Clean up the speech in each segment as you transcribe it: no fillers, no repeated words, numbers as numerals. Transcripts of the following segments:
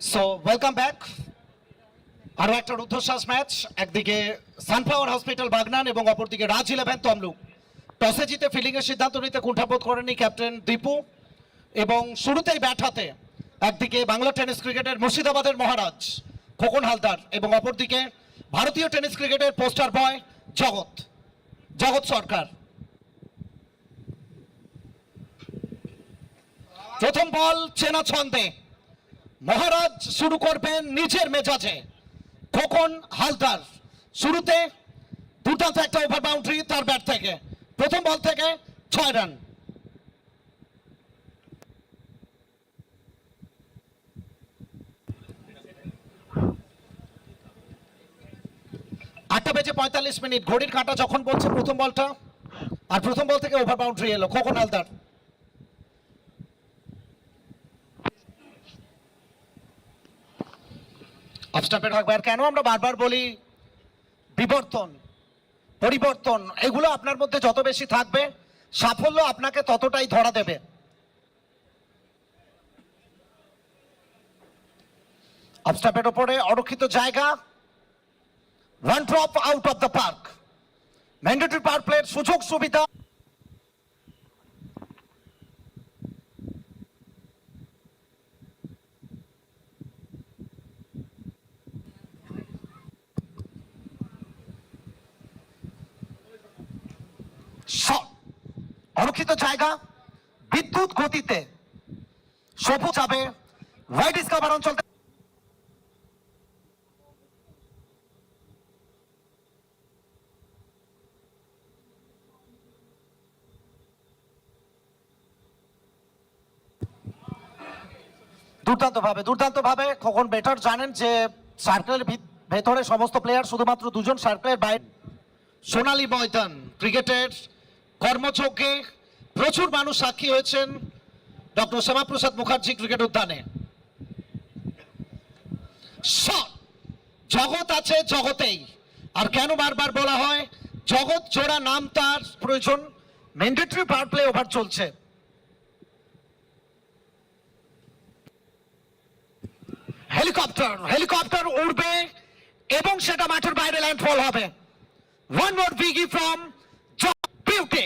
So welcome back. আরো একটা রুদ্ধশ্বাস match, একদিকে সানফ্লাওয়ার হসপিটাল বাগনান এবং অপরদিকে রাজ 11 তমলুক। টসে জিতে ফিল্ডিং এর সিদ্ধান্ত নিতে কুণ্ঠাবোধ করেনি ক্যাপ্টেন দীপু এবং শুরুতেই ব্যাট হাতে একদিকে বাংলা টেনিস ক্রিকেটের মুর্শিদাবাদের মহারাজ খোকন হালদার এবং অপরদিকে ভারতীয় টেনিস ক্রিকেটের পোস্টার বয় জগৎ সরকার। প্রথম বল চেনা ছন্দে, মহারাজ শুরু করবেন নিজের মেজাজে। খোকন হালদার শুরুতে দুর্দান্ত একটা ওভার বাউন্ডারি তার ব্যাট থেকে, প্রথম বল থেকে 6 রান। আটটা বেজে 45 মিনিট, ঘড়ির কাঁটা যখন বলছে প্রথম বলটা, আর প্রথম বল থেকে ওভার বাউন্ডারি এলো খোকন হালদার। অফস্টাম্পে থাকবে। আর কেন আমরা বারবার বলি পরিবর্তন, এগুলো আপনার মধ্যে যত বেশি থাকবে সাফল্য আপনাকে ততটাই ধরা দেবে। অফস্টাম্পের উপরে অরক্ষিত জায়গা, one drop out of the park. Mandatory power প্লের সুযোগ সুবিধা। অরক্ষিত জায়গা, বিদ্যুৎ গতিতে সবুজ যাবে হোয়াইট ডিসকভার অঞ্চল। দুর্দান্ত ভাবে কখন বেটার জানেন যে সার্কেলের ভেতরে সমস্ত প্লেয়ার, শুধুমাত্র দুজন সার্কেলের বাইরে। সোনালী ময়দান ক্রিকেটের কর্মযজ্ঞে প্রচুর মানুষ সাক্ষী হয়েছেন ডক্টর শ্যামাপ্রসাদ মুখার্জি ক্রিকেট উদ্যানে। জগৎ আছে জগতেই, আর কেন বারবার বলা হয় জগৎ জোড়া নাম তার প্রয়োজন। ম্যান্ডেটরি পাওয়ার প্লে ওভার চলছে। হেলিকপ্টার উড়বে এবং সেটা মাঠের বাইরে ল্যান্ডফল হবে। One more biggie from beauty.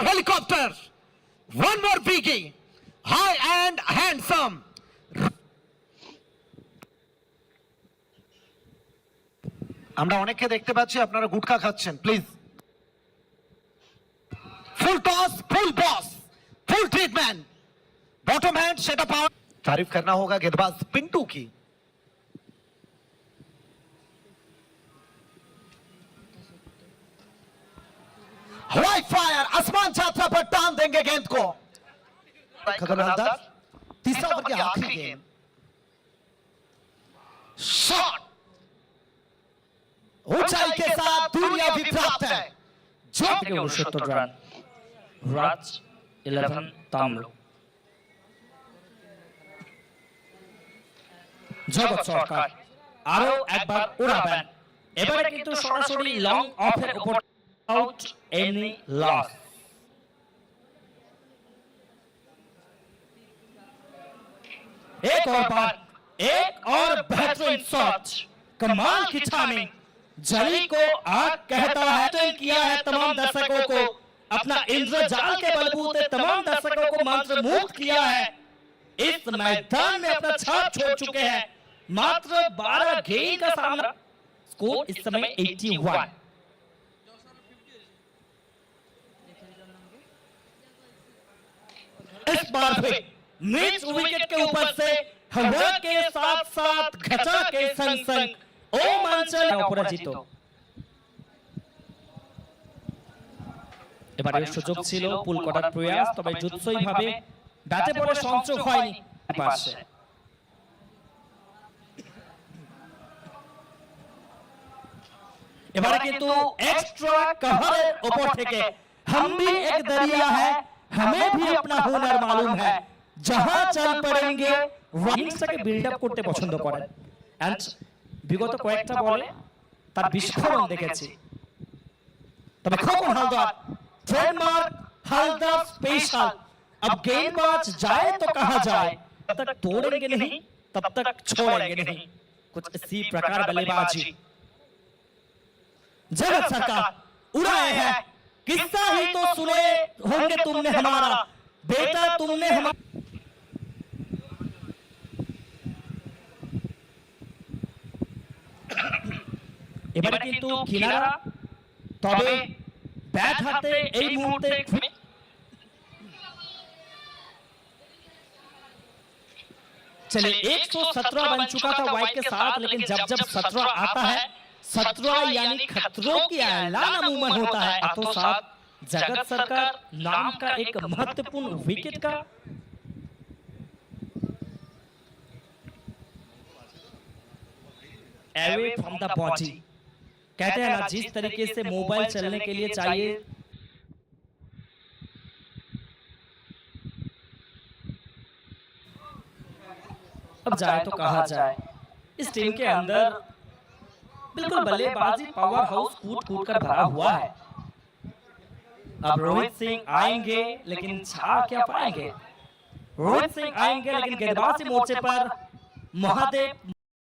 Helicopter one more biggie, high and handsome. আমরা অনেককে দেখতে পাচ্ছি আপনারা গুটখা খাচ্ছেন, please. Full toss, full boss, full treatment, bottom hand setup out. तारीफ करना होगा गेंदबाज पिंटू की। हवाई फायर, आसमान यात्रा पर टान देंगे गेंद को। खगन हलदार, तीसरा ओवर की आखिरी गेंद। शॉट ऊंचाई के साथ दूरियां भी प्राप्त है। जो 69 রান। রাজ 11 তমলুক। জগৎ সরকার আরো একবার উড়াবেন, এবারে কিন্তু সরাসরি লং অফের উপর, আউট এনি লস। एक और बार, एक और बेहतरीन शॉट, कमाल की टाइमिंग। जली को आग कहता है, तो किया है तमाम दर्शकों को, अपना इंद्रजाल के बलबूते तमाम दर्शकों को मंत्र मुक्त किया है। इस मैदान में अपना छाप छोड़ चुके हैं। मात्र 12 गेंद का सामना, स्कोर इस समय 81। इस बार भी मिड विकेट के ऊपर से हवा के साथ साथ घटा के संग ও মানছেন অপরাজিত। এবারে সুযোগ ছিল পুল করার প্রয়াস, তবে জুৎসই ভাবে ব্যাটে বলে সংযোগ হয়নি পাশে। এবারে কিন্তু এক্সট্রা কভারের উপর থেকে हम भी एक दरिया है, हमें भी अपना हुनर मालूम है, जहां चल पड़ेंगे ইনিংসটাকে বিল্ড আপ করতে পছন্দ করেন এন্ড বিগত কয়েকটা বলে তার বিস্ফোরণ দেখেছি। तब खोकन हलदार ट्रेडमार्क हलदार स्पेशल। अब गेंदबाज जाए तो कहां जाए, तब तक तोड़ेंगे नहीं तब तक छोड़ेंगे नहीं। कुछ इसी प्रकार बल्लेबाजी। जगत सरकार उड़ाए हैं, किस्सा ही तो सुने होंगे तुमने हमारा, बेटा तुमने हमारा। এবারে কিন্তু কিনারা, তবে ব্যাট হাতে এই মুহূর্তে चलिए 117 बन चुका था वाइड के साथ, लेकिन जब जब 17 आता है, 17 यानी खतरों की ऐलान अमूमन होता है। तो साथ जगत सरकार नाम का एक महत्वपूर्ण विकेट का अवे फ्रॉम द बॉडी। कहते हैं ना, जिस तरीके से मोबाइल चलने के लिए चाहिए अब जाए तो कहा जाए। इस टीम के अंदर बिल्कुल बल्लेबाजी पावर हाउस कूट कूट कर भरा हुआ है। अब रोहित सिंह आएंगे लेकिन छा क्या पाएंगे। रोहित सिंह आएंगे लेकिन गेंदबाजी मोर्चे पर महादेव